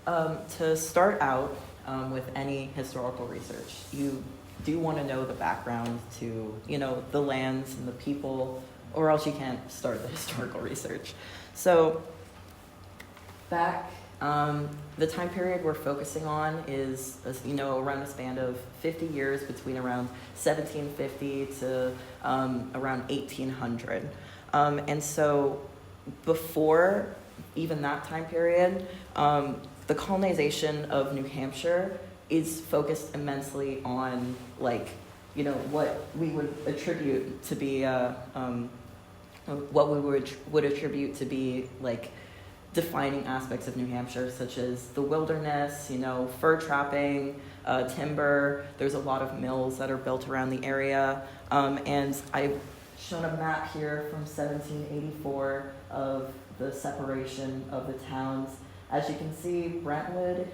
To start out with any historical research, you do want to know the background to, the lands and the people, or else you can't start the historical research. So back, the time period we're focusing on is, around a span of 50 years between around 1750 to around 1800. And so before even that time period, the colonization of New Hampshire is focused immensely on, what we would attribute to be, defining aspects of New Hampshire, such as the wilderness, fur trapping, timber. There's a lot of mills that are built around the area. And I've shown a map here from 1784 of the separation of the towns. As you can see, Brentwood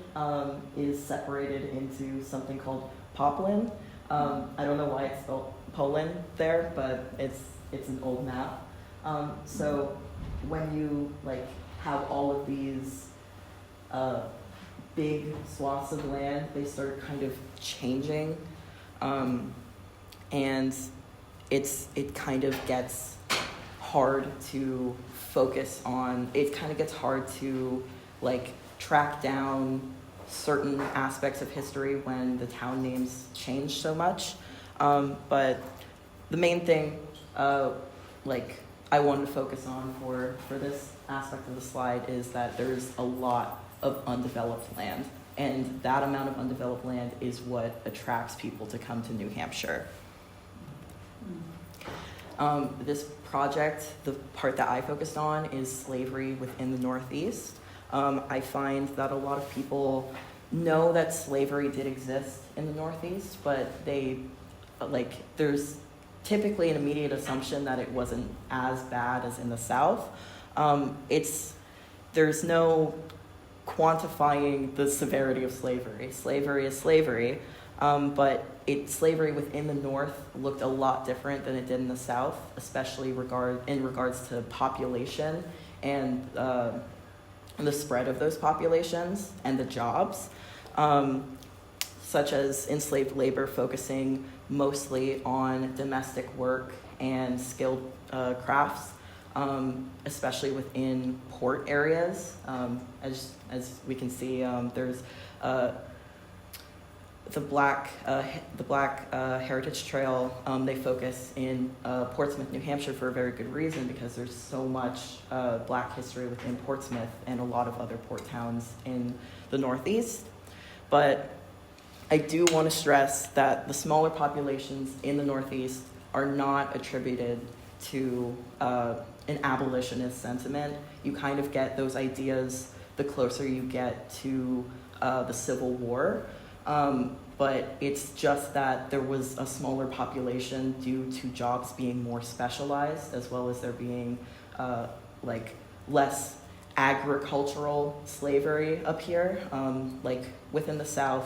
is separated into something called Poplin. I don't know why it's spelled Poland there, but it's an old map. So when you have all of these big swaths of land, they start kind of changing, and it kind of gets hard to focus on. It kind of gets hard to track down certain aspects of history when the town names change so much. But the main thing I wanted to focus on for this aspect of the slide is that there's a lot of undeveloped land, and that amount of undeveloped land is what attracts people to come to New Hampshire. This project, the part that I focused on, is slavery within the Northeast. I find that a lot of people know that slavery did exist in the Northeast, but there's typically an immediate assumption that it wasn't as bad as in the South. There's no quantifying the severity of slavery. Slavery is slavery, but slavery within the North looked a lot different than it did in the South, especially in regards to population and the spread of those populations and the jobs, such as enslaved labor focusing mostly on domestic work and skilled crafts, especially within port areas. As we can see, there's the Black Heritage Trail. They focus in Portsmouth, New Hampshire, for a very good reason, because there's so much Black history within Portsmouth and a lot of other port towns in the Northeast. But I do want to stress that the smaller populations in the Northeast are not attributed to an abolitionist sentiment. You kind of get those ideas the closer you get to the Civil War. But it's just that there was a smaller population due to jobs being more specialized, as well as there being less agricultural slavery up here. Within the South,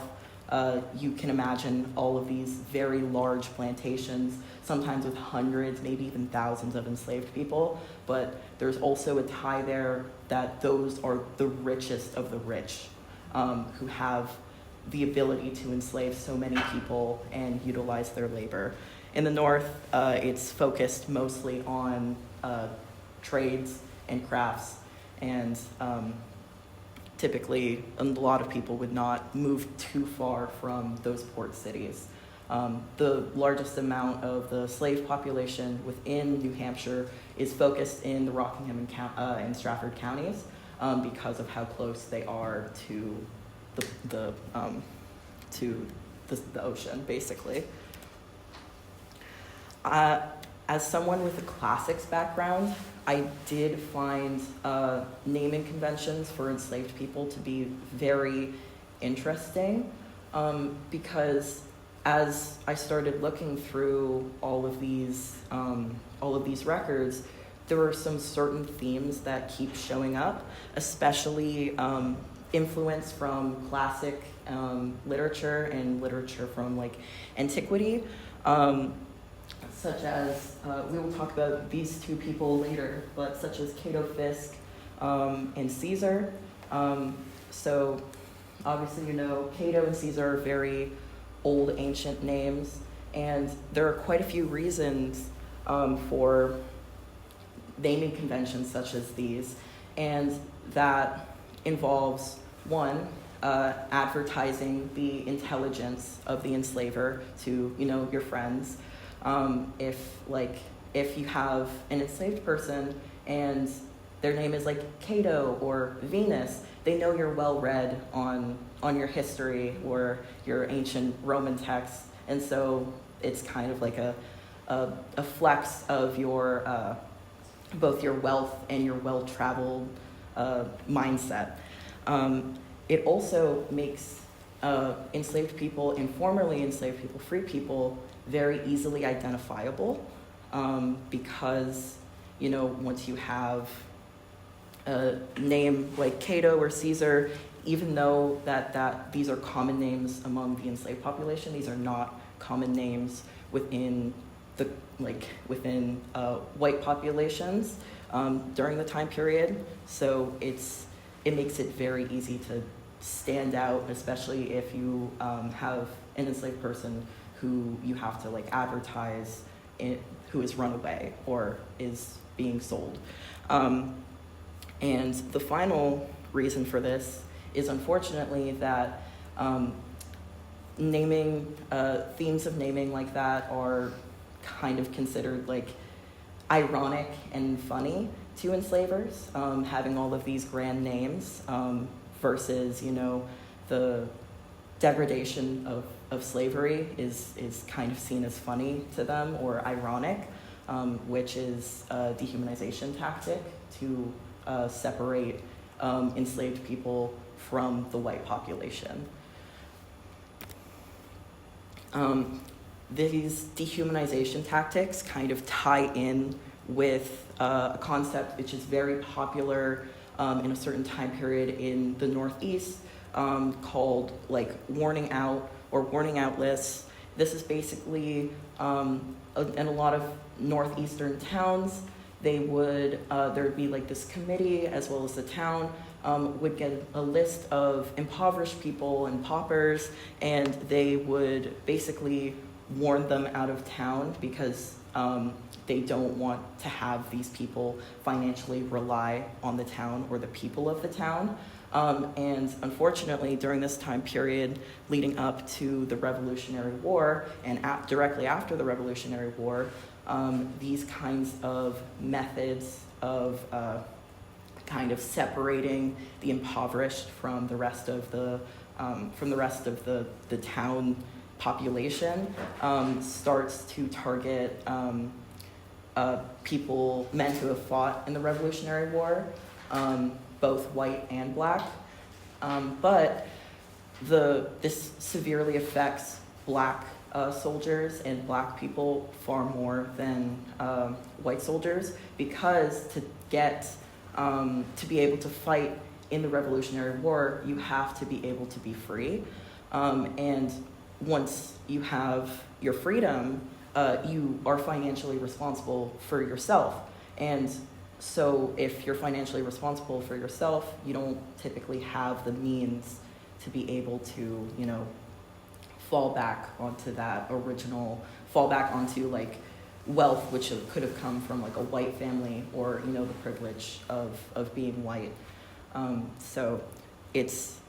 you can imagine all of these very large plantations, sometimes with hundreds, maybe even thousands of enslaved people. But there's also a tie there that those are the richest of the rich, who have the ability to enslave so many people and utilize their labor. In the North, it's focused mostly on trades and crafts, and typically a lot of people would not move too far from those port cities. The largest amount of the slave population within New Hampshire is focused in the Rockingham and Strafford counties, because of how close they are to the ocean, basically. As someone with a classics background, I did find naming conventions for enslaved people to be very interesting, because as I started looking through all of these records, there were some certain themes that keep showing up, especially influence from classic literature and literature from antiquity, such as we will talk about these two people later, but such as Cato Fisk and Caesar. So obviously, you know, Cato and Caesar are very old, ancient names, and there are quite a few reasons for naming conventions such as these, and that involves, one, advertising the intelligence of the enslaver to, you know, your friends. If you have an enslaved person and their name is like Cato or Venus, they know you're well read on your history or your ancient Roman texts, and so it's kind of like a flex of your both your wealth and your well-traveled mindset. It also makes enslaved people and formerly enslaved people, free people, very easily identifiable, because, you know, once you have a name like Cato or Caesar, even though that these are common names among the enslaved population, these are not common names within white populations during the time period. So it makes it very easy to stand out, especially if you have an enslaved person who you have to like advertise who is run away or is being sold. And the final reason for this is, unfortunately, that themes of naming like that are kind of considered like ironic and funny to enslavers, having all of these grand names, versus, you know, the degradation of slavery is kind of seen as funny to them or ironic, which is a dehumanization tactic to separate enslaved people from the white population. These dehumanization tactics kind of tie in with a concept which is very popular in a certain time period in the Northeast, called like warning out or warning out lists. This is basically in a lot of northeastern towns, they would there'd be like this committee, as well as the town would get a list of impoverished people and paupers, and they would basically warn them out of town because they don't want to have these people financially rely on the town or the people of the town. And unfortunately, during this time period leading up to the Revolutionary War and directly after the Revolutionary War, these kinds of methods of kind of separating the impoverished from the rest of the town population starts to target men who have fought in the Revolutionary War, both white and black. But this severely affects black soldiers and black people far more than white soldiers, because to be able to fight in the Revolutionary War, you have to be able to be free. And once you have your freedom, you are financially responsible for yourself. And so if you're financially responsible for yourself, you don't typically have the means to be able to, you know, fall back onto like wealth, which could have come from like a white family, or, you know, the privilege of being white. So it's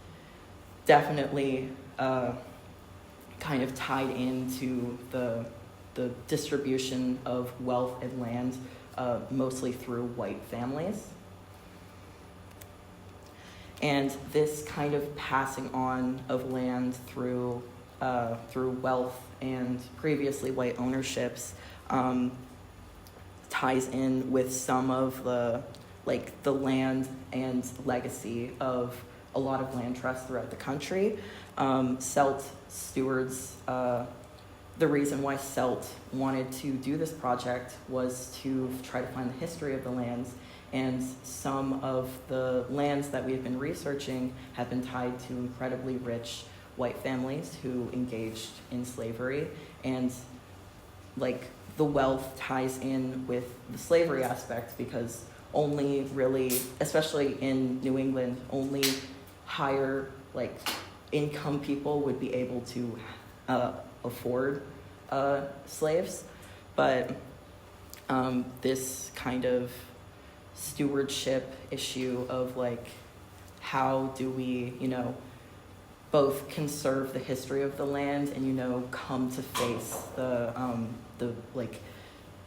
definitely kind of tied into the distribution of wealth and land, mostly through white families. And this kind of passing on of land through wealth and previously white ownerships ties in with some of the land and legacy of a lot of land trusts throughout the country. SELT stewards, the reason why SELT wanted to do this project was to try to find the history of the lands, and some of the lands that we've been researching have been tied to incredibly rich white families who engaged in slavery, and like the wealth ties in with the slavery aspect, because only really, especially in New England, only higher like income people would be able to afford slaves, but this kind of stewardship issue of like, how do we, both conserve the history of the land and, come to face the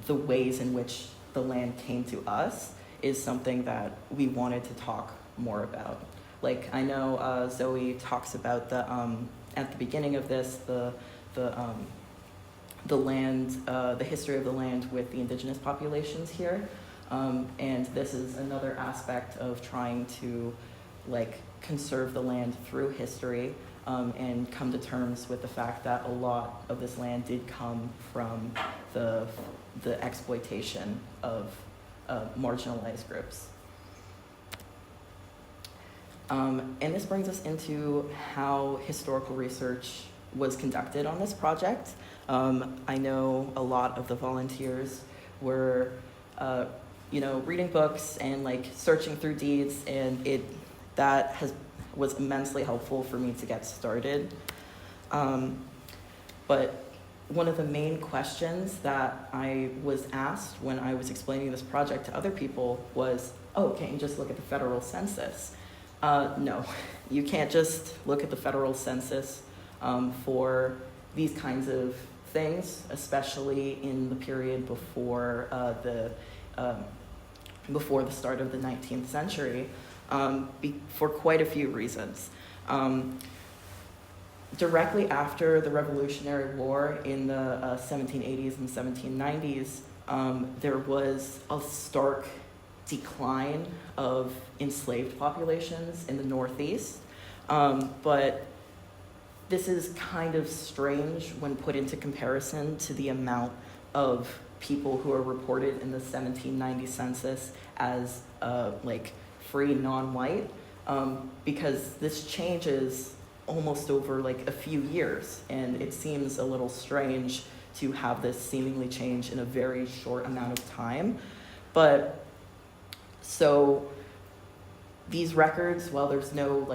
ways in which the land came to us, is something that we wanted to talk more about. Like, I know Zoe talks about at the beginning of this, the land, the history of the land with the indigenous populations here. And this is another aspect of trying to conserve the land through history, and come to terms with the fact that a lot of this land did come from the exploitation of marginalized groups. And this brings us into how historical research was conducted on this project. I know a lot of the volunteers were, reading books and searching through deeds, and was immensely helpful for me to get started. But one of the main questions that I was asked when I was explaining this project to other people was, can't you just look at the federal census? No, you can't just look at the federal census for these kinds of things, especially in the period before the start of the 19th century, for quite a few reasons. Directly after the Revolutionary War in the 1780s and 1790s, there was a stark decline of enslaved populations in the Northeast. But this is kind of strange when put into comparison to the amount of people who are reported in the 1790 census as free non-white, because this changes almost over a few years, and it seems a little strange to have this seemingly change in a very short amount of time. But so these records, while there's no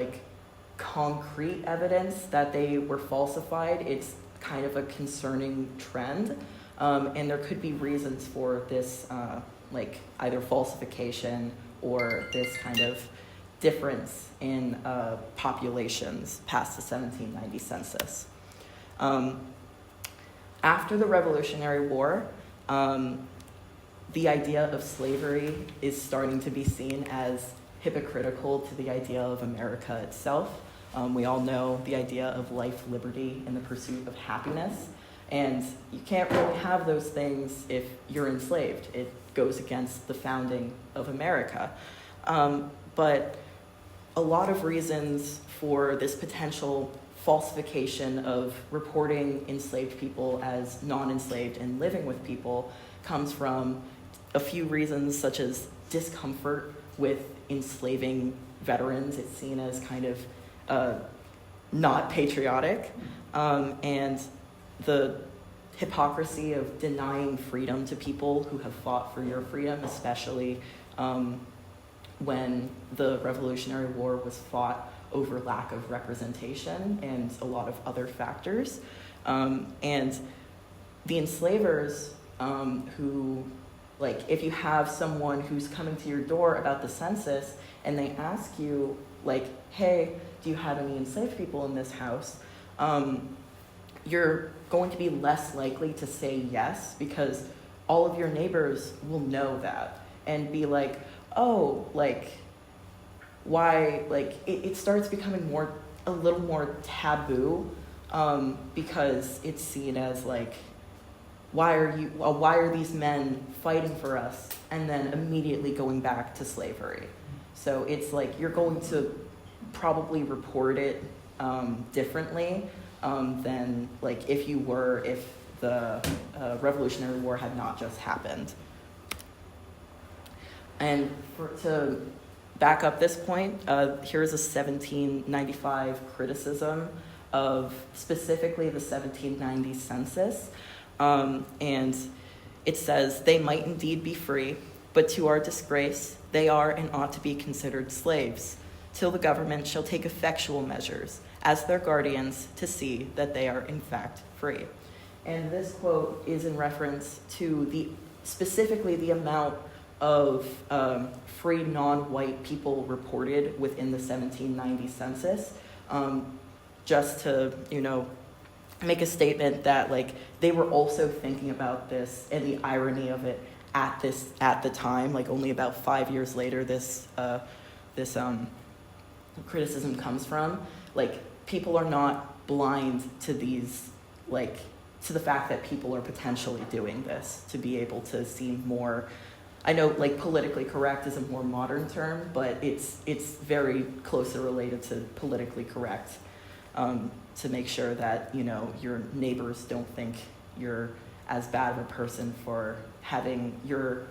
concrete evidence that they were falsified, it's kind of a concerning trend, and there could be reasons for this either falsification or this kind of difference in populations past the 1790 census. After the Revolutionary War, the idea of slavery is starting to be seen as hypocritical to the idea of America itself. We all know the idea of life, liberty, and the pursuit of happiness. And you can't really have those things if you're enslaved. It goes against the founding of America. But a lot of reasons for this potential falsification of reporting enslaved people as non-enslaved and living with people comes from a few reasons, such as discomfort with enslaving veterans. It's seen as kind of not patriotic, and the hypocrisy of denying freedom to people who have fought for your freedom, especially when the Revolutionary War was fought over lack of representation and a lot of other factors. And the enslavers who, if you have someone who's coming to your door about the census and they ask you, hey, do you have any enslaved people in this house? You're going to be less likely to say yes, because all of your neighbors will know that and be why, it starts becoming a little more taboo, because it's seen as why are these men fighting for us and then immediately going back to slavery? So it's you're going to probably report it differently than if the Revolutionary War had not just happened. And to back up this point, here's a 1795 criticism of specifically the 1790 census. And it says, "They might indeed be free, but to our disgrace, they are and ought to be considered slaves. till the government shall take effectual measures as their guardians to see that they are in fact free. And this quote is in reference to specifically the amount of free non-white people reported within the 1790 census, just to, make a statement that they were also thinking about this and the irony of it at the time. Only about 5 years later, this criticism comes from. People are not blind to these, to the fact that people are potentially doing this to be able to seem more. I know politically correct is a more modern term, but it's very closely related to politically correct, to make sure that your neighbors don't think you're as bad of a person for having your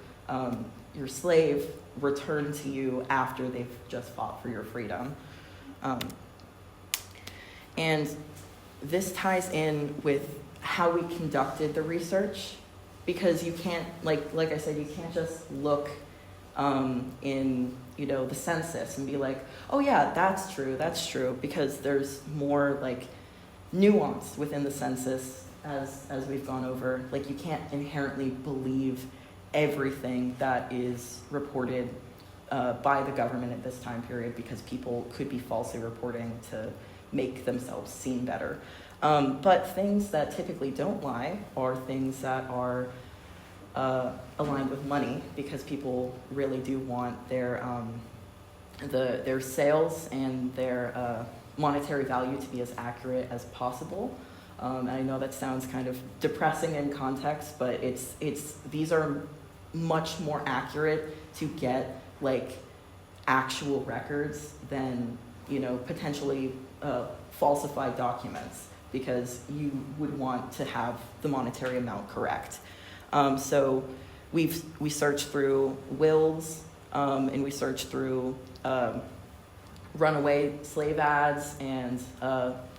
slave returned to you after they've just fought for your freedom. And this ties in with how we conducted the research, because you can't, like I said, you can't just look in the census and be like, oh yeah, that's true, because there's more nuance within the census as we've gone over. You can't inherently believe everything that is reported by the government at this time period, because people could be falsely reporting to make themselves seem better. But things that typically don't lie are things that are aligned with money, because people really do want their sales and their monetary value to be as accurate as possible. And I know that sounds kind of depressing in context, but these are much more accurate to get actual records than potentially falsified documents, because you would want to have the monetary amount correct. So we searched through wills, and we searched through runaway slave ads and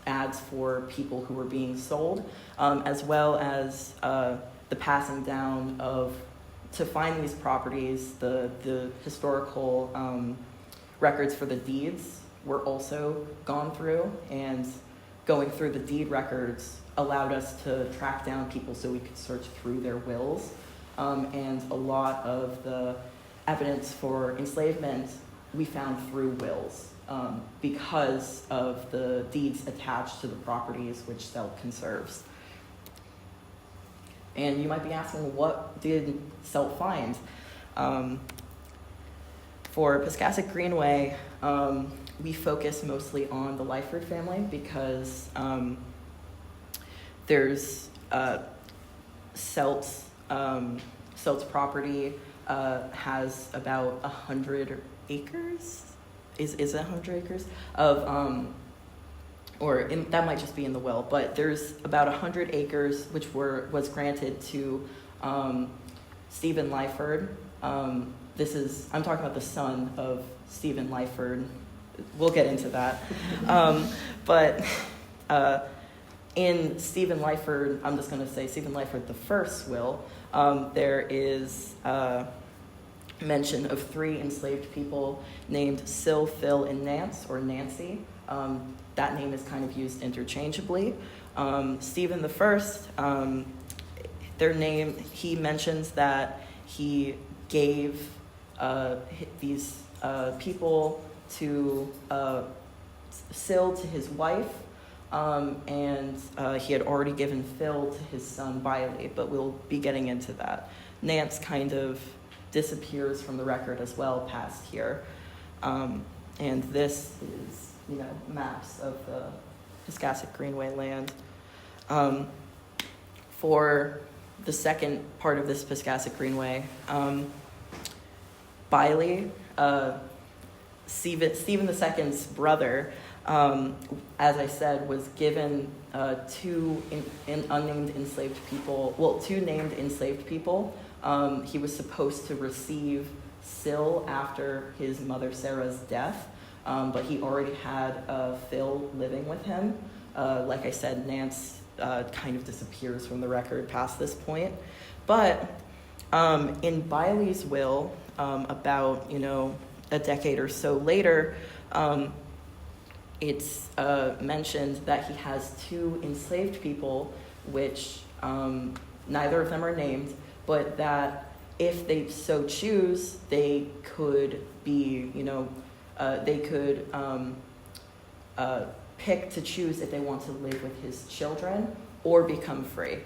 ads for people who were being sold, as well as the passing down to find these properties. The historical records for the deeds were also gone through, and going through the deed records allowed us to track down people so we could search through their wills. And a lot of the evidence for enslavement we found through wills, because of the deeds attached to the properties which SELT conserves. And you might be asking, what did SELT find? For Piscasset Greenway, we focus mostly on the Lyford family, because there's SELT's property has about 100 acres. Is it 100 acres of that might just be in the will, but there's about 100 acres which was granted to Stephen Lyford. I'm talking about the son of Stephen Lyford. We'll get into that. But in Stephen Lyford, I'm just going to say Stephen Lyford the first will, there is mention of 3 enslaved people named Sil, Phil, and Nance, or Nancy. That name is kind of used interchangeably. Stephen the first, their name, he mentions that he gave these people to Sil to his wife, and he had already given Phil to his son Biley, but we'll be getting into that. Nance kind of disappears from the record as well past here. And this is, maps of the Piscasset Greenway land. For the second part of this Piscasset Greenway, Biley, Stephen II's brother, as I said, was given 2 named enslaved people. He was supposed to receive Sil after his mother Sarah's death, but he already had Phil living with him. Like I said, Nance kind of disappears from the record past this point. But in Biley's will, about a decade or so later, It's mentioned that he has 2 enslaved people, which neither of them are named, but that if they so choose, they could be, they could pick to choose if they want to live with his children or become free.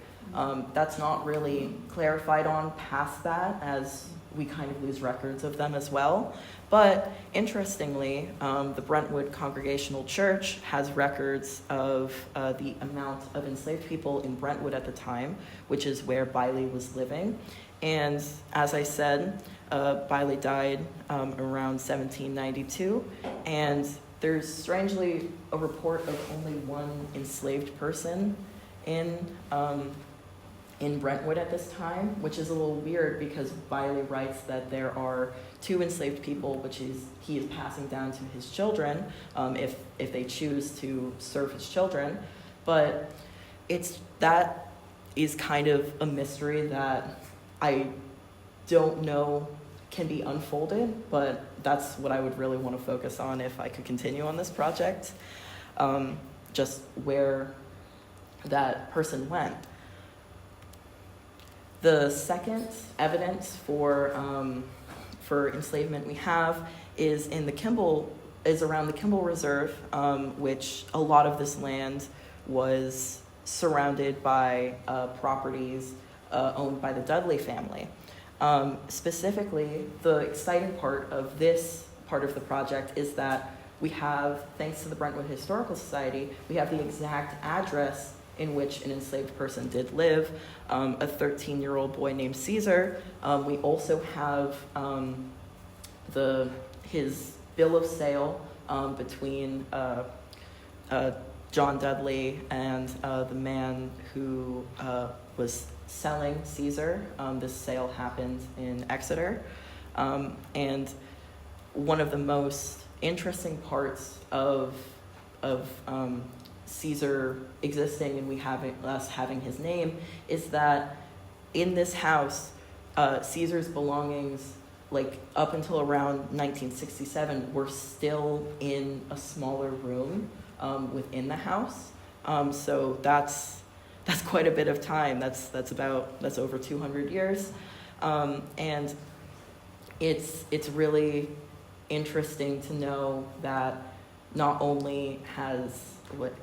That's not really clarified on past that, as we kind of lose records of them as well. But interestingly, the Brentwood Congregational Church has records of the amount of enslaved people in Brentwood at the time, which is where Biley was living. And as I said, Biley died around 1792, and there's strangely a report of only 1 enslaved person in Brentwood at this time, which is a little weird because Biley writes that there are 2 enslaved people, which he is passing down to his children if they choose to serve his children. But that is kind of a mystery that I don't know can be unfolded, but that's what I would really want to focus on if I could continue on this project, just where that person went. The second evidence for enslavement we have is around the Kimball Reserve, which a lot of this land was surrounded by properties owned by the Dudley family. Specifically, the exciting part of this part of the project is that we have, thanks to the Brentwood Historical Society, we have the exact address in which an enslaved person did live, a 13-year-old boy named Caesar. We also have his bill of sale between John Dudley and the man who was selling Caesar. This sale happened in Exeter. And one of the most interesting parts of Caesar existing and us having his name is that in this house, Caesar's belongings, like up until around 1967, were still in a smaller room within the house. So that's quite a bit of time. That's over 200 years, and it's really interesting to know that not only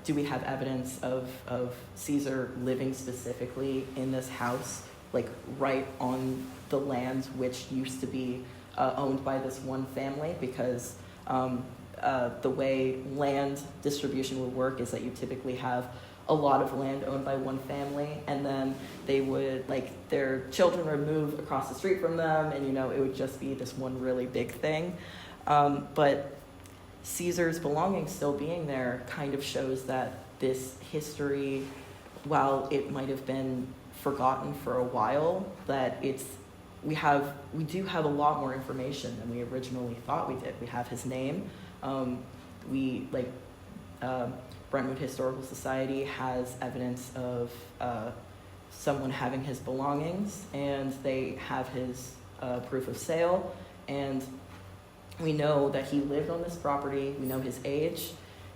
do we have evidence of Caesar living specifically in this house, like right on the land which used to be owned by this one family, because the way land distribution would work is that you typically have a lot of land owned by one family, and then they would, their children would move across the street from them, and it would just be this one really big thing. But Caesar's belongings still being there kind of shows that this history, while it might have been forgotten for a while, that we do have a lot more information than we originally thought we did. We have his name. Brentwood Historical Society has evidence of someone having his belongings, and they have his proof of sale, and we know that he lived on this property, we know his age,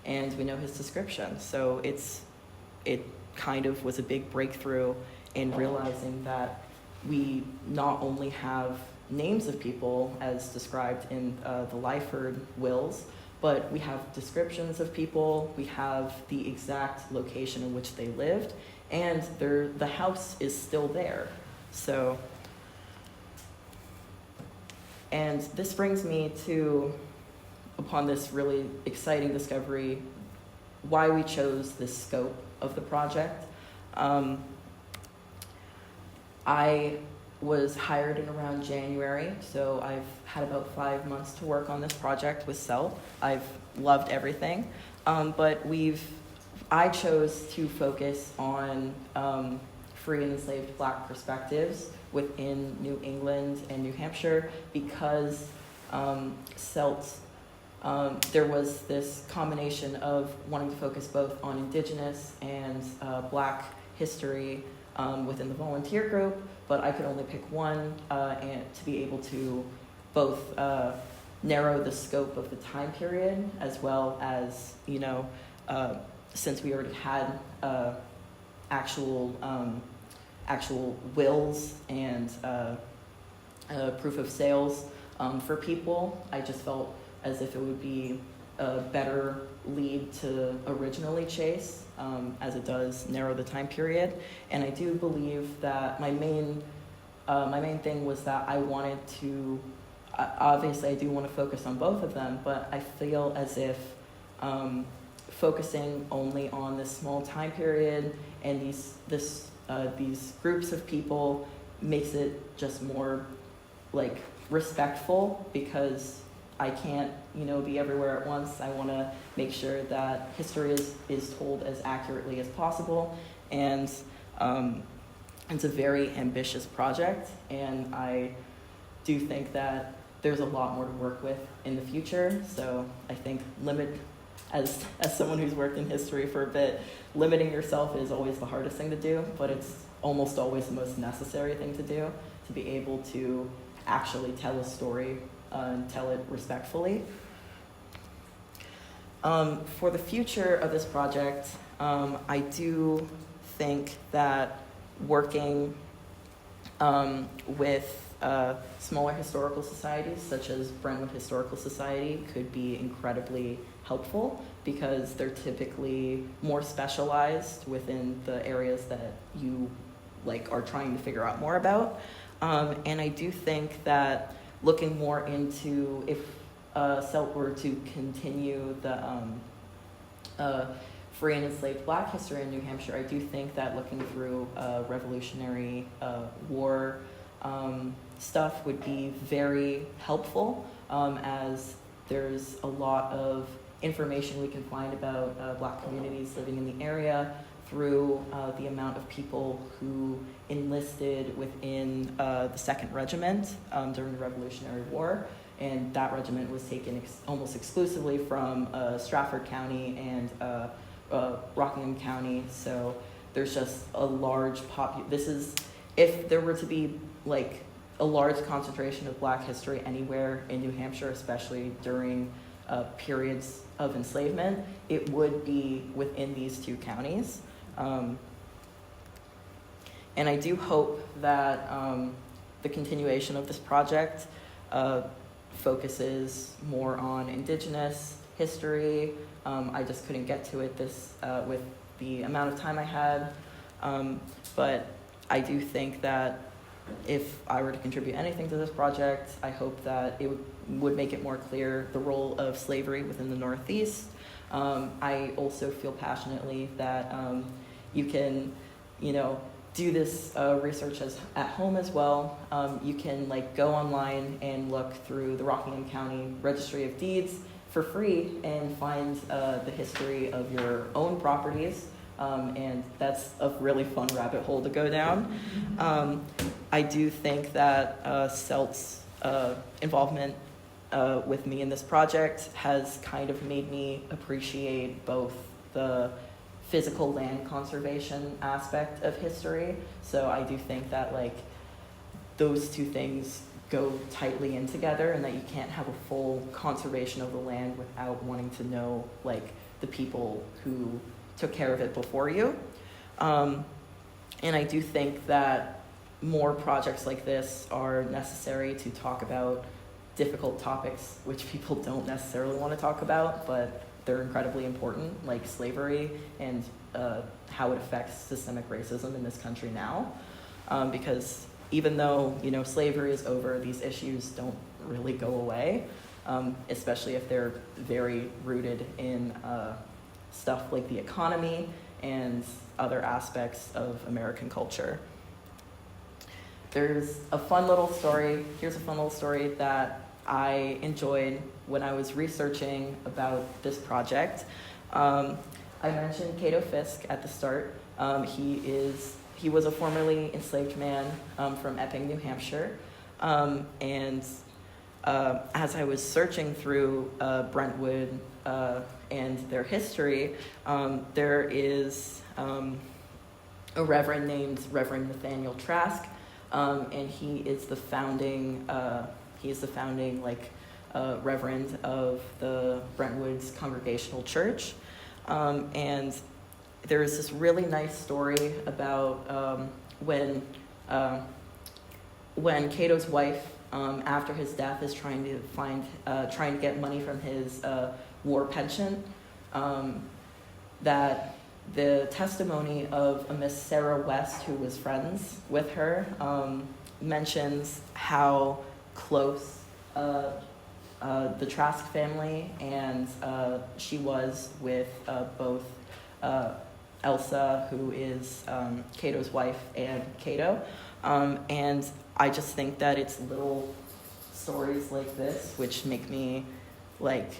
and we know his description. So it kind of was a big breakthrough in realizing that we not only have names of people as described in the Lyford wills, but we have descriptions of people, we have the exact location in which they lived, and the house is still there. So, and this brings me to, upon this really exciting discovery, why we chose this scope of the project. I was hired in around January, so I've had about 5 months to work on this project with SELT. I've loved everything, but I chose to focus on free and enslaved Black perspectives within New England and New Hampshire because SELT, there was this combination of wanting to focus both on Indigenous and Black history within the volunteer group, but I could only pick one and to be able to both narrow the scope of the time period, as well as, since we already had actual wills and proof of sales for people, I just felt as if it would be a better lead to originally chase, as it does narrow the time period. And I do believe that my main thing was that I wanted to, obviously I do want to focus on both of them, but I feel as if focusing only on this small time period and these groups of people makes it just more like respectful, because I can't, be everywhere at once. I want to make sure that history is told as accurately as possible, and it's a very ambitious project, and I do think that there's a lot more to work with in the future. So I think as someone who's worked in history for a bit, limiting yourself is always the hardest thing to do, but it's almost always the most necessary thing to do, to be able to actually tell a story and tell it respectfully. For the future of this project, I do think that working with smaller historical societies, such as Brentwood Historical Society, could be incredibly helpful, because they're typically more specialized within the areas that you are trying to figure out more about. And I do think that looking more into, if SELT were to continue the free and enslaved Black history in New Hampshire, I do think that looking through Revolutionary War stuff would be very helpful, as there's a lot of information we can find about Black communities living in the area through the amount of people who enlisted within the 2nd Regiment during the Revolutionary War. And that regiment was taken almost exclusively from Stratford County and Rockingham County. So there's just a large if there were to be a large concentration of Black history anywhere in New Hampshire, especially during periods of enslavement, it would be within these 2 counties. And I do hope that the continuation of this project focuses more on Indigenous history. I just couldn't get to it with the amount of time I had, but I do think that if I were to contribute anything to this project, I hope that it would make it more clear the role of slavery within the Northeast. I also feel passionately that you can, do this research at home as well. You can go online and look through the Rockingham County Registry of Deeds for free and find the history of your own properties. And that's a really fun rabbit hole to go down. I do think that SELT's involvement with me in this project has kind of made me appreciate both the physical land conservation aspect of history. So I do think that those 2 things go tightly in together, and that you can't have a full conservation of the land without wanting to know the people who took care of it before you. And I do think that more projects like this are necessary to talk about difficult topics which people don't necessarily want to talk about, but they're incredibly important, like slavery and how it affects systemic racism in this country now. Because even though slavery is over, these issues don't really go away, especially if they're very rooted in stuff like the economy and other aspects of American culture. Here's a fun little story that I enjoyed when I was researching about this project. I mentioned Cato Fisk at the start. He was a formerly enslaved man from Epping, New Hampshire. And as I was searching through Brentwood and their history, there is a reverend named Reverend Nathaniel Trask, and he is the founding reverend of the Brentwood's Congregational Church. And there's this really nice story about when Cato's wife, after his death, is trying to get money from his war pension, that the testimony of a Miss Sarah West, who was friends with her, mentions how close the Trask family and she was with both Elsa, who is Cato's wife, and Cato. And I just think that it's little stories like this which make me like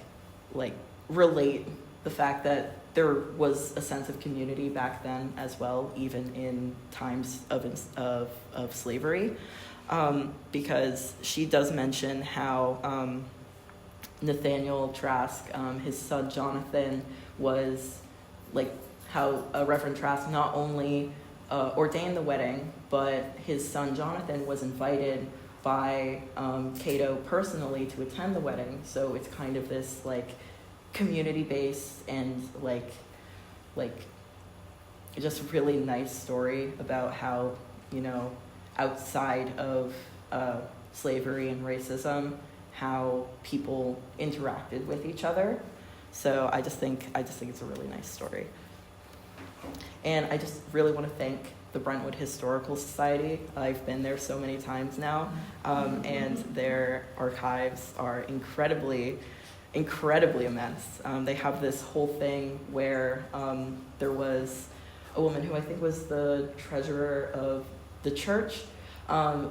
relate the fact that there was a sense of community back then as well, even in times of slavery, because she does mention how Nathaniel Trask, his son Jonathan, was like how Reverend Trask not only ordained the wedding, but his son Jonathan was invited by Cato personally to attend the wedding. So it's kind of this like community-based and like just really nice story about how, you know, outside of slavery and racism, how people interacted with each other. So I just think it's a really nice story. And I just really want to thank the Brentwood Historical Society. I've been there so many times now, and their archives are incredibly immense. They have this whole thing where there was a woman who I think was the treasurer of the church,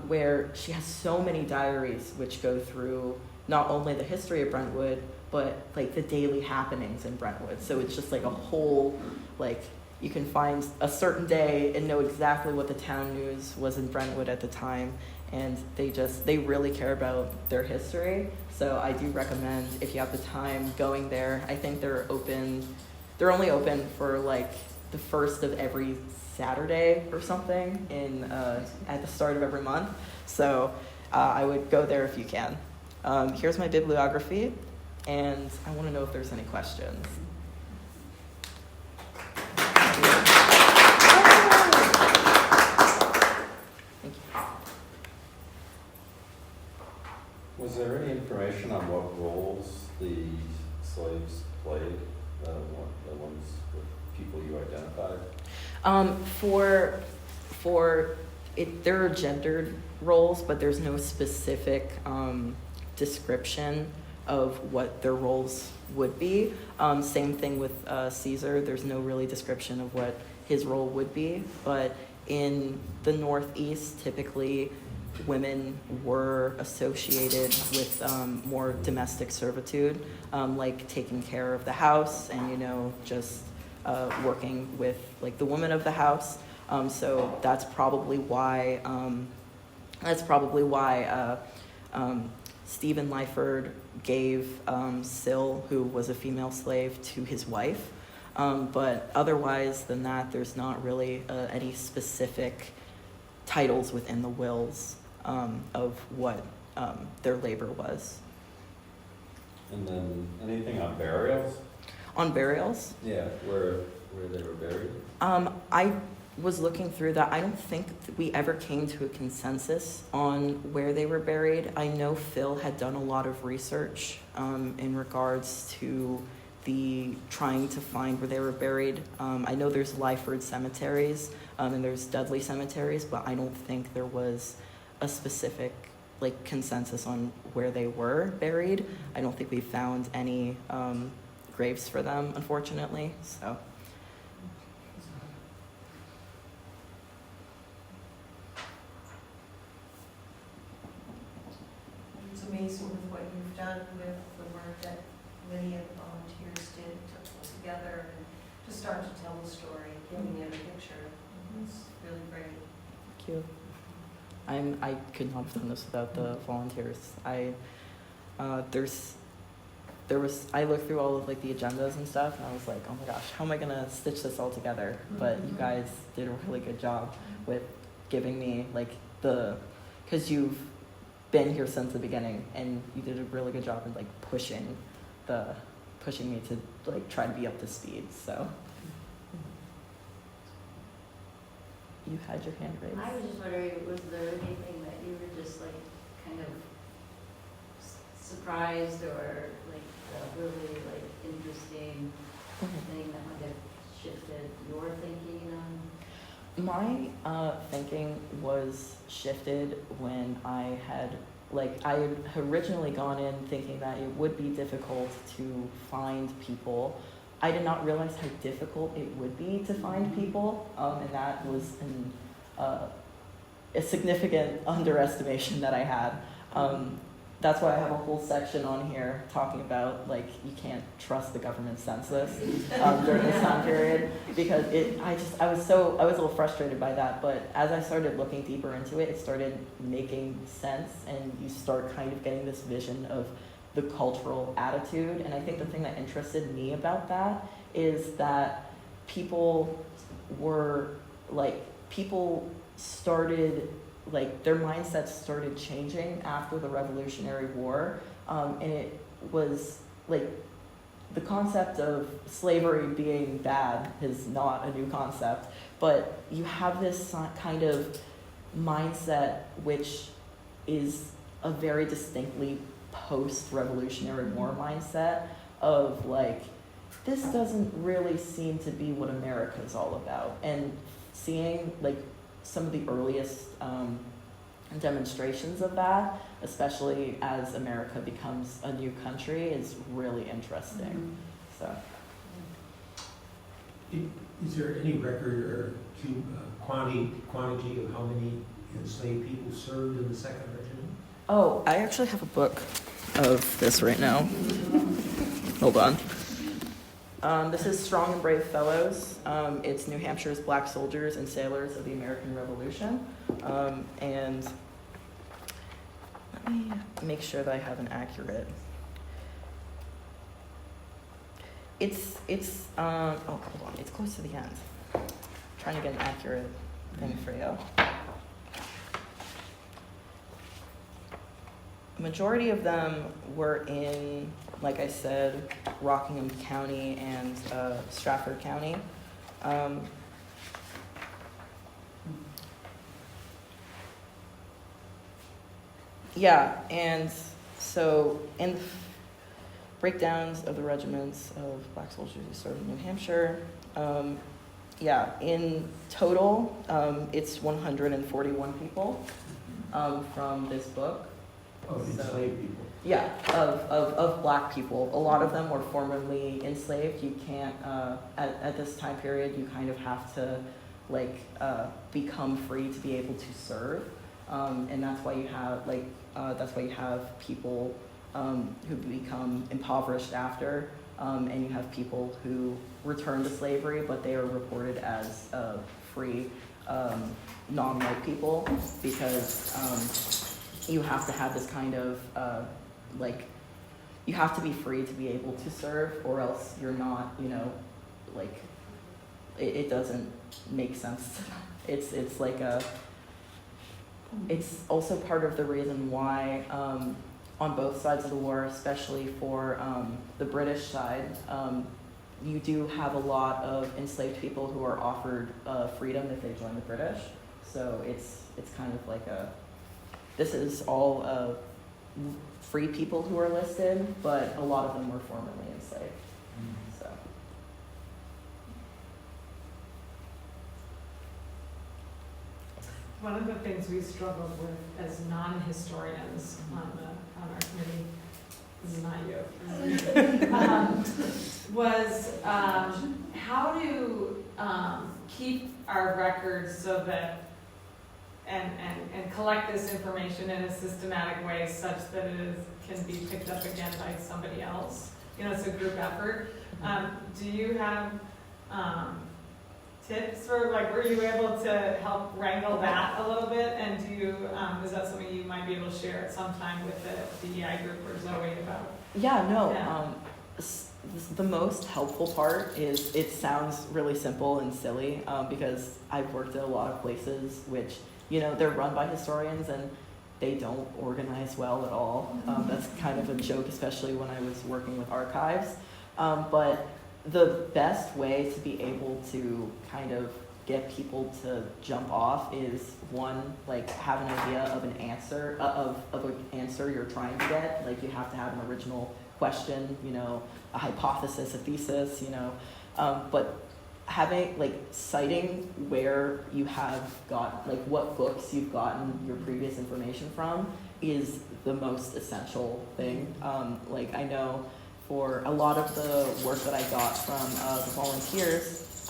where she has so many diaries which go through not only the history of Brentwood, but like the daily happenings in Brentwood. So it's just like a whole, like, you can find a certain day and know exactly what the town news was in Brentwood at the time. And they really care about their history. So I do recommend, if you have the time, going there. I think they're only open for like the first of every Saturday or something at the start of every month. So I would go there if you can. Here's my bibliography, and I want to know if there's any questions. Thank you. Was there any information on what roles the slaves played, the ones with people you identified? For it, there are gendered roles, but there's no specific description of what their roles would be. Same thing with Caesar. There's no really description of what his role would be. But in the Northeast, typically women were associated with more domestic servitude, like taking care of the house and, you know, just working with like the woman of the house. So that's probably why Stephen Lyford gave Syl, who was a female slave, to his wife. But otherwise than that, there's not really any specific titles within the wills of what their labor was. And then anything on burials? On burials? Yeah, where they were buried? I was looking through that. I don't think we ever came to a consensus on where they were buried. I know Phil had done a lot of research in regards to the trying to find where they were buried. I know there's Lyford cemeteries and there's Dudley cemeteries, but I don't think there was a specific like consensus on where they were buried. I don't think we found any graves for them, unfortunately. So. It's amazing with what you've done with the work that many of the volunteers did to pull together and to start to tell the story, giving it a picture. It's really great. Thank you. I could not have done this without the volunteers. I looked through all of like the agendas and stuff, and I was like, oh my gosh, how am I gonna stitch this all together? But you guys did a really good job with giving me like because you've been here since the beginning, and you did a really good job in like pushing me to like try to be up to speed. So you had your hand raised. I was just wondering, was there anything that you were just like kind of surprised or like a really like interesting thing that might have shifted your thinking on? My thinking was shifted when I had originally gone in thinking that it would be difficult to find people. I did not realize how difficult it would be to find people, and that was a significant underestimation that I had. That's why I have a whole section on here talking about like you can't trust the government census during this time period, because I was a little frustrated by that. But as I started looking deeper into it, it started making sense, and you start kind of getting this vision of the cultural attitude. And I think the thing that interested me about that is that people started, like, their mindsets started changing after the Revolutionary War, and it was like the concept of slavery being bad is not a new concept, but you have this kind of mindset which is a very distinctly post-Revolutionary War mindset of like, this doesn't really seem to be what America's all about. And seeing like some of the earliest demonstrations of that, especially as America becomes a new country, is really interesting. So, is there any record or quantity of how many enslaved people served in the Second Regiment? oh, I actually have a book of this right now. Hold on. This is Strong and Brave Fellows. It's New Hampshire's Black Soldiers and Sailors of the American Revolution. And let me make sure that I have an accurate. Oh, hold on. It's close to the end. I'm trying to get an accurate thing for you. The majority of them were in, like I said, Rockingham County and Stratford County. Yeah, and so in the breakdowns of the regiments of black soldiers who served in New Hampshire, in total, it's 141 people from this book. Of enslaved people? Yeah, of black people. A lot of them were formerly enslaved. You can't, at this time period, you kind of have to become free to be able to serve. And that's why you have people who become impoverished after, and you have people who return to slavery, but they are reported as free non-white people, because you have to have this kind of you have to be free to be able to serve, or else you're not, it doesn't make sense. It's also part of the reason why on both sides of the war, especially for the British side, you do have a lot of enslaved people who are offered freedom if they join the British. So it's kind of like this is all free people who are listed, but a lot of them were formerly enslaved. So. One of the things we struggled with as non-historians on our committee, this is not you, was how to keep our records so that and collect this information in a systematic way such that it can be picked up again by somebody else. It's a group effort. Do you have tips for, were you able to help wrangle that a little bit? And is that something you might be able to share at some time with the DEI group or Zoe about? Yeah, no. Yeah. The most helpful part is, it sounds really simple and silly, because I've worked at a lot of places which, they're run by historians, and they don't organize well at all. That's kind of a joke, especially when I was working with archives. But the best way to be able to kind of get people to jump off is, one, like have an idea of an answer, of an answer you're trying to get. Like you have to have an original question, you know, a hypothesis, a thesis, you know, but having, like, citing where you have got, like, what books you've gotten your previous information from is the most essential thing. Like, I know for a lot of the work that I got from the volunteers,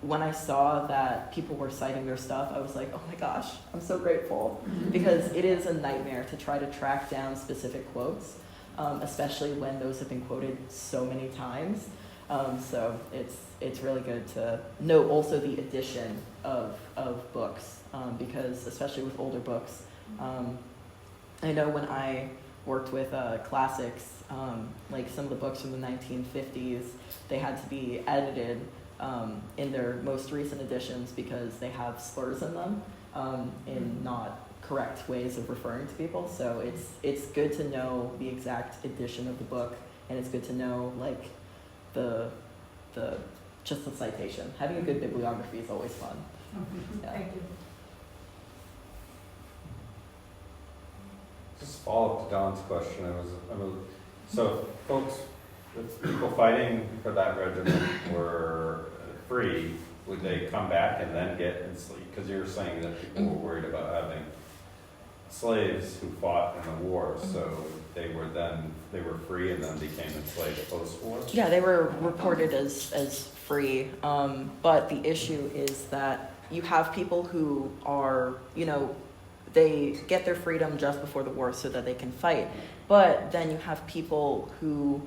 when I saw that people were citing their stuff, I was like, oh my gosh, I'm so grateful. Because it is a nightmare to try to track down specific quotes, especially when those have been quoted so many times. So it's really good to know also the addition of books, because especially with older books, I know when I worked with classics, like some of the books from the 1950s, they had to be edited in their most recent editions because they have slurs in them, in not correct ways of referring to people. So it's good to know the exact edition of the book, and it's good to know, like, just the citation. Having a good bibliography is always fun. Yeah. Thank you. Just follow up to Don's question. So folks, if people fighting for that regiment were free, would they come back and then get enslaved? Because you were saying that people were worried about having slaves who fought in the war, so they were free and then became enslaved post-war? Yeah, they were reported as free, but the issue is that you have people who are, you know, they get their freedom just before the war so that they can fight, but then you have people who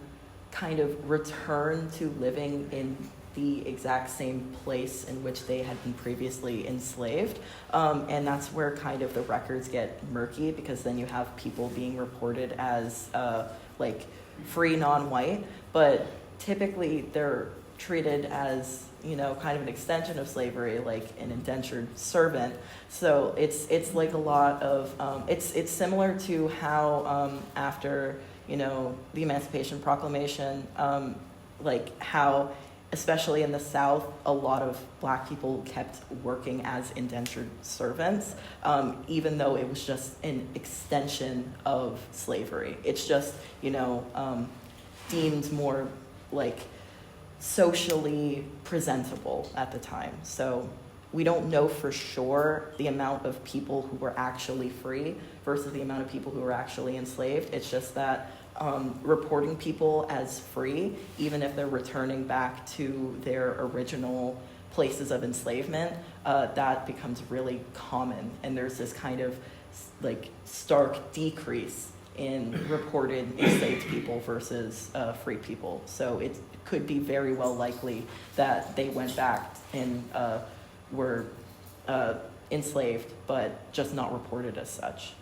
kind of return to living in the exact same place in which they had been previously enslaved. And that's where kind of the records get murky, because then you have people being reported as like free non-white, but typically they're treated as, you know, kind of an extension of slavery, like an indentured servant. So it's like a lot of, it's similar to how after, you know, the Emancipation Proclamation, like how, especially in the South, a lot of Black people kept working as indentured servants, even though it was just an extension of slavery. It's just, you know, deemed more like socially presentable at the time. So we don't know for sure the amount of people who were actually free versus the amount of people who were actually enslaved. It's just that reporting people as free, even if they're returning back to their original places of enslavement, that becomes really common. And there's this kind of like stark decrease in reported enslaved people versus free people. So it could be very well likely that they went back and were enslaved, but just not reported as such.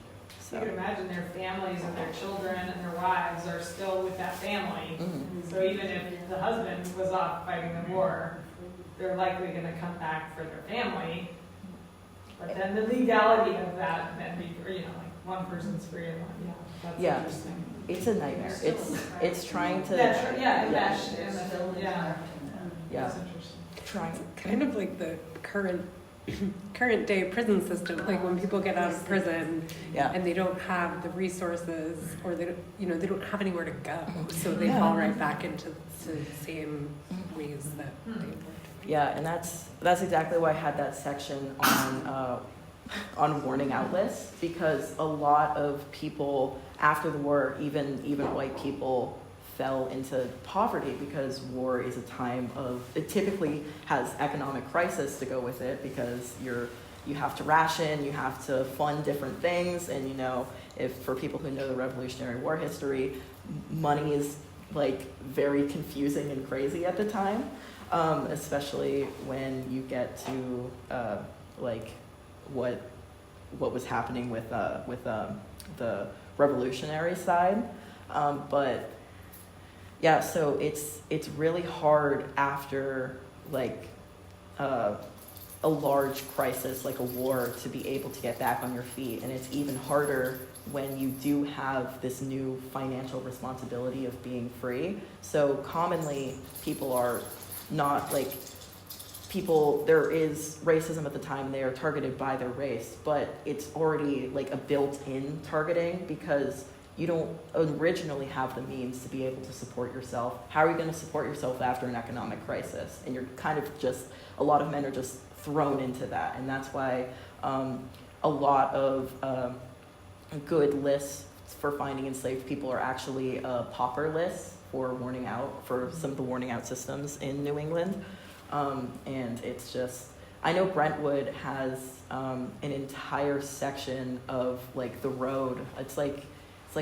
You can imagine their families and their children and their wives are still with that family. Mm-hmm. So even if the husband was off fighting the war, they're likely going to come back for their family. But then the legality of that, then be, you know, like one person's free and one, that's interesting. It's a nightmare. It's trying to mesh. Yeah. That's interesting. Trying. Kind of like the current day prison system, like when people get out of prison and they don't have the resources, or they don't, you know, they don't have anywhere to go, so they fall right back into the same ways that they worked. Yeah, and that's exactly why I had that section on warning out lists, because a lot of people after the war, even white people, fell into poverty because war is a time of, it typically has economic crisis to go with it, because you have to ration, you have to fund different things, and you know, if for people who know the Revolutionary War history, money is like very confusing and crazy at the time, especially when you get to like what was happening with the revolutionary side, but yeah, so it's really hard after like a large crisis like a war to be able to get back on your feet. And it's even harder when you do have this new financial responsibility of being free. So commonly people are not like, there is racism at the time, they are targeted by their race, but it's already like a built-in targeting because you don't originally have the means to be able to support yourself. How are you going to support yourself after an economic crisis? And you're kind of just, a lot of men are just thrown into that. And that's why a lot of good lists for finding enslaved people are actually pauper lists for warning out, for some of the warning out systems in New England. And it's just, I know Brentwood has an entire section of like the road. It's like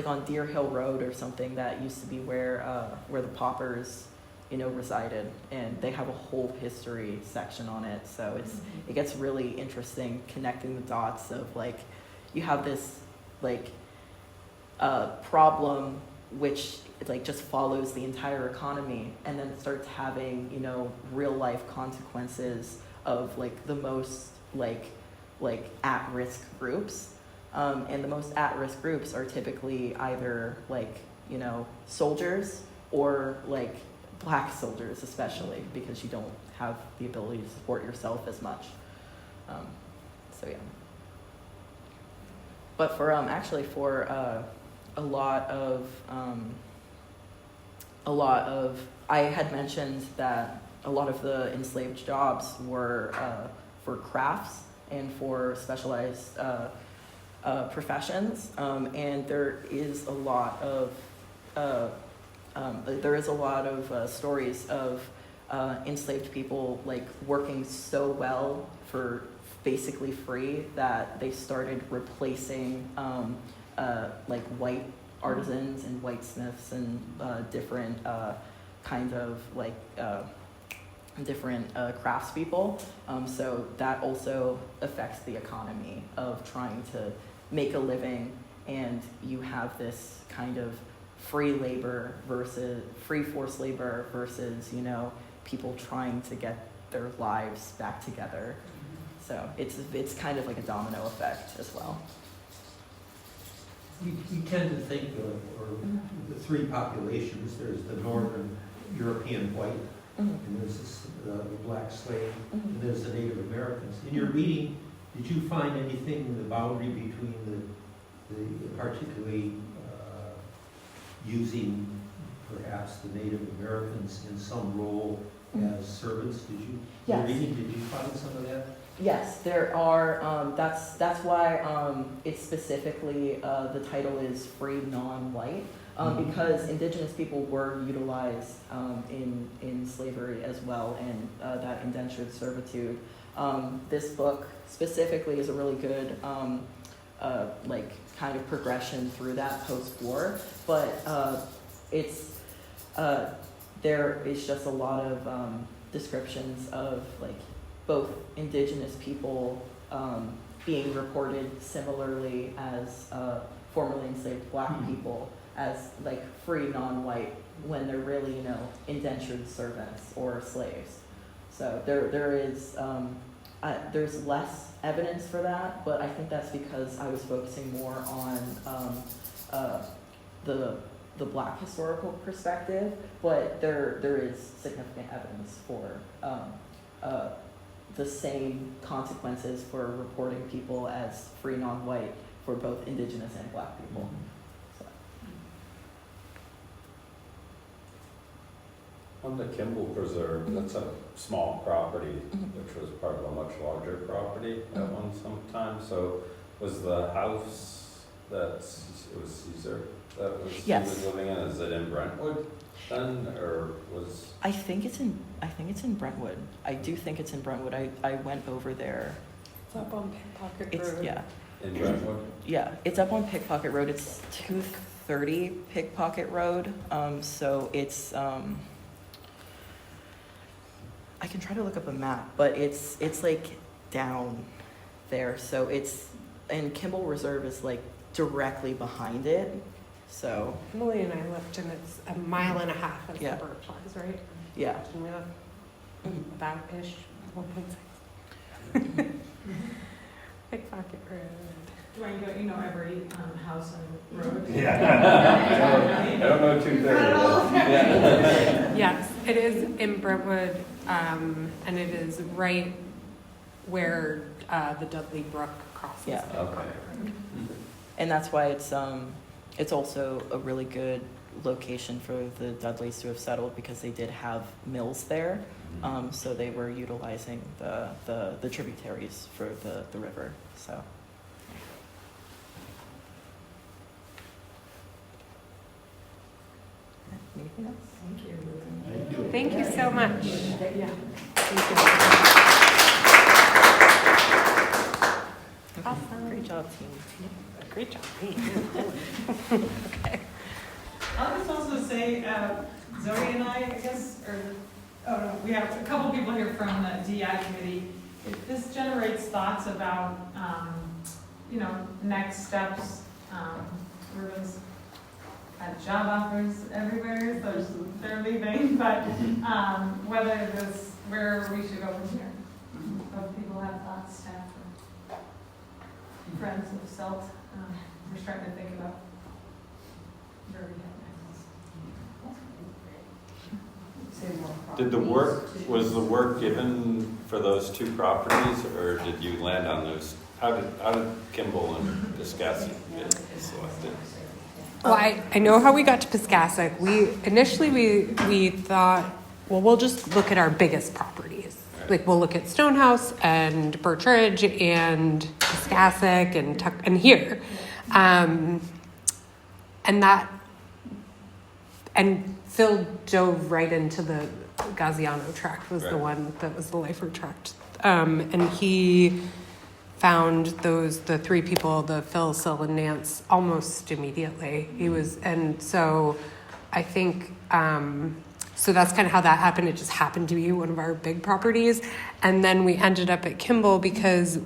on Deer Hill Road or something that used to be where the paupers, resided, and they have a whole history section on it. So it gets really interesting connecting the dots of like, you have this like problem which like just follows the entire economy, and then it starts having real life consequences of like the most like at-risk groups. And the most at-risk groups are typically either like, soldiers or like Black soldiers, especially because you don't have the ability to support yourself as much. So yeah. But for actually for a lot of I had mentioned that a lot of the enslaved jobs were for crafts and for specialized professions, and there is a lot of stories of enslaved people like working so well for basically free that they started replacing like white artisans and whitesmiths and different kind of like different craftspeople. So that also affects the economy of trying to make a living, and you have this kind of free labor versus free force labor versus people trying to get their lives back together. So it's kind of like a domino effect as well. We tend to think of the three populations. There's the Northern European white, and there's the black slave, and there's the Native Americans. In your reading, did you find anything in the boundary between the particularly using perhaps the Native Americans in some role as servants? Did you? Yes. Did you find some of that? Yes, there are. That's why it's specifically the title is free non-white, because indigenous people were utilized in slavery as well, and that indentured servitude. This book specifically is a really good like kind of progression through that post-war, but there is just a lot of descriptions of like both indigenous people being reported similarly as formerly enslaved Black people as like free non-white when they're really indentured servants or slaves. So there is there's less evidence for that, but I think that's because I was focusing more on the Black historical perspective, but there is significant evidence for the same consequences for reporting people as free non-white for both indigenous and Black people. So. On the Kimball Preserve, that's a small property, which was part of a much larger property at one time. So was the house it was Caesar that was he was living in? Is it in Brentwood then, or was? I think it's in Brentwood. I do think it's in Brentwood. I went over there. It's up on Pickpocket Road. Yeah. In Brentwood? Yeah, it's up on Pickpocket Road. It's 230 Pickpocket Road. So it's I can try to look up a map, but it's like down there. So and Kimball Reserve is like directly behind it. So Emily and I looked, and it's a mile and a half of Yeah. the bird flies, right? yeah. Didn't we look about-ish, 1.6? Pickpocket Road. Dwayne, don't you know every house and road? Yeah. I don't know 230. Yes, it is in Brentwood, and it is right where the Dudley Brook crosses. Yeah. Okay. And that's why it's also a really good location for the Dudleys to have settled, because they did have mills there. So they were utilizing the tributaries for the river. So. Anything else? Thank you. Thank you so much. Yeah. Awesome. Great job, team. Great job. Okay. I'll just also say, Zoe and I guess, we have a couple people here from the DI committee. This generates thoughts about, next steps. Reuben's had job offers everywhere, so they're leaving, but where we should go from here. So if people have thoughts, staff, or friends of SELT, we're starting to think about where we go next. Was the work given for those two properties, or did you land on those? How did Kimball and Piscassi get selected? Well, I know how we got to Piscasset. Initially we thought, well, we'll just look at our biggest properties. Right. Like we'll look at Stonehouse and Birch Ridge and Piscasset and here. And Phil dove right into the Gaziano tract was the one that was the lifer tract. And he found the three people, the Phil, Sil, and Nance, almost immediately. So I think, so that's kind of how that happened. It just happened to be one of our big properties. And then we ended up at Kimball because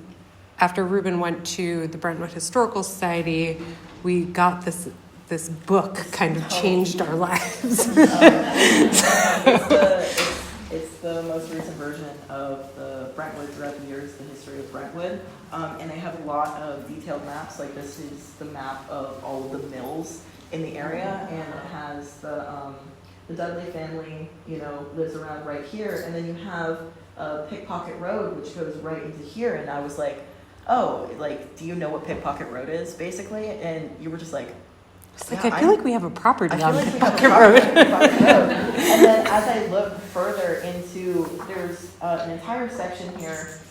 after Reuben went to the Brentwood Historical Society, we got this book kind of changed our lives. It's the most recent version of the Brentwood throughout the years, the history of Brentwood. And they have a lot of detailed maps. Like this is the map of all of the mills in the area, and it has the Dudley family, lives around right here. And then you have Pickpocket Road, which goes right into here. And I was like, oh, do you know what Pickpocket Road is, basically? And you were just like, It's like, I feel like we have a property on Pickpocket Road. Road. And then as I look further into, there's an entire section here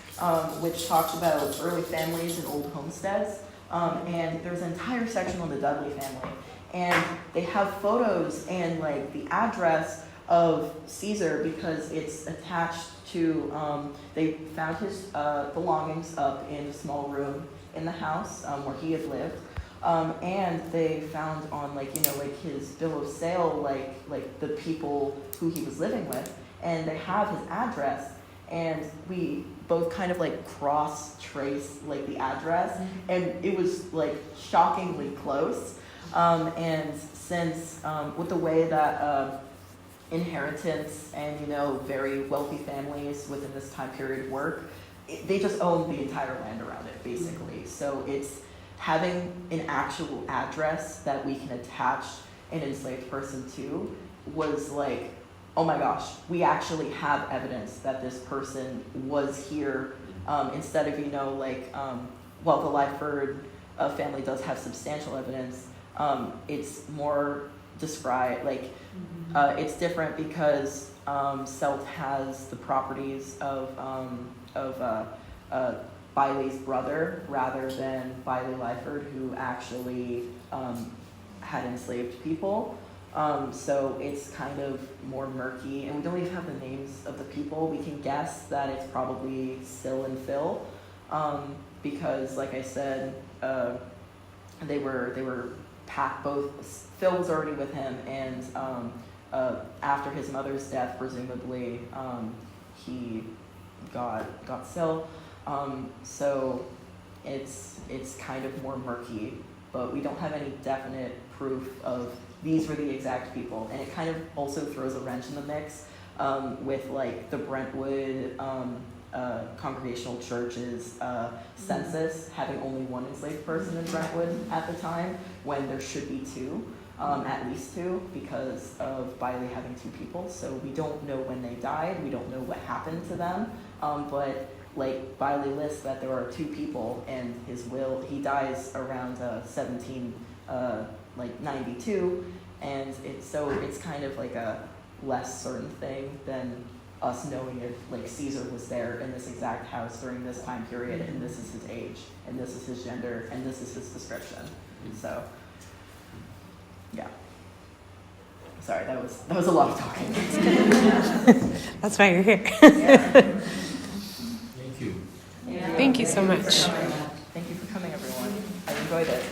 which talks about early families and old homesteads. And there's an entire section on the Dudley family. And they have photos and the address of Caesar because it's attached to, they found his belongings up in a small room in the house where he had lived. And they found on his bill of sale, the people who he was living with, and they have his address, and we both kind of cross-trace the address, and it was shockingly close. And since with the way that inheritance and very wealthy families within this time period work, they just own the entire land around it, basically. So it's having an actual address that we can attach an enslaved person to was oh my gosh, we actually have evidence that this person was here, instead of, well, the Lyford family does have substantial evidence. It's more described, it's different because SELT has the properties of Biley's brother rather than Biley Lyford, who actually had enslaved people. So it's kind of more murky, and we don't even have the names of the people. We can guess that it's probably Sil and Phil, because, like I said, they were packed. Both Phil was already with him, and after his mother's death, presumably, he got Sil. So it's kind of more murky, but we don't have any definite proof of these were the exact people. And it kind of also throws a wrench in the mix with the Brentwood Congregational Church's census having only one enslaved person in Brentwood at the time, when there should be two, at least two, because of Biley having two people. So we don't know when they died. We don't know what happened to them. But like Biley lists that there are two people, and his will, he dies around 1792, and it's kind of like a less certain thing than us knowing if like Caesar was there in this exact house during this time period, and this is his age, and this is his gender, and this is his description. So yeah. Sorry, that was a lot of talking. That's why you're here. Thank you. Yeah. Thank you so much. Thank you for coming, everyone. I enjoyed it.